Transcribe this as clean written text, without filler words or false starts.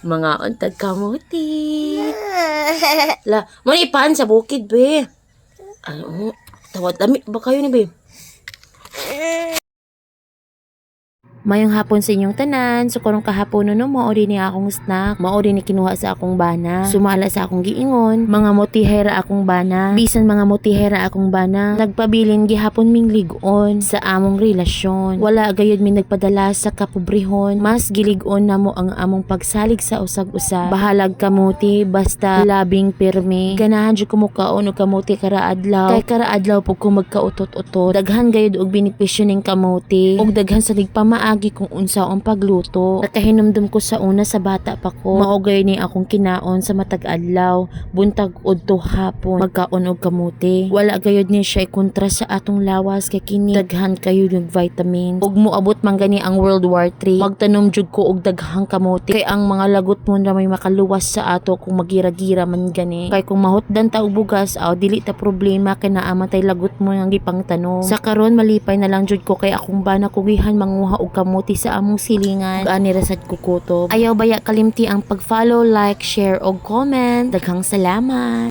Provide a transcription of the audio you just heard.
Mga untag kamuti. La, mo ni pan sa bukid be. Ano, tawad dami ba kayo ni be? Mayong hapon sa inyong tanan. So karong kahapon no maori ni akong snack, maori ni kinuha sa akong bana. Sumala sa akong giingon, mga motihera akong bana. Bisan mga motihera akong bana, nagpabilin gihapon ming ligon sa among relasyon. Wala gayud mi nagpadala sa kapobrehon, mas gilig-on namo ang among pagsalig sa usag-usag. Bahalag kamuti basta labing pirmi. Ganahan jud ko mukaon og kamuti kara adlaw. Kay kara adlaw pug ko magkautot-utot. Daghan gayud og benepisyo ning kamuti og daghan sa nigpamaa kung unsa ang pagluto. Nakahinumdum ko sa una sa bata pa ko. Maugay ni akong kinaon sa matag adlaw, buntag udto hapon, magkaon og kamuti. Wala gayud ni siya kontra sa atong lawas kay kini daghan kayo ng vitamins. Ug moabot man gani ang World War 3, magtanom jud ko og daghang kamuti kay ang mga lagot mo na may makaluwas sa ato kung magira-gira man gani. Kay kung mahutdan ta og bugas, dili ta problema kay naa tay lagot mo ang gipangtanom. Sa karon malipay na lang jud ko kay akong bana kugihan manguha og kamuti sa among silingan ug ani ra sad kukutob. Ayaw baya kalimti ang pag-follow, like, share og comment. Daghang salamat.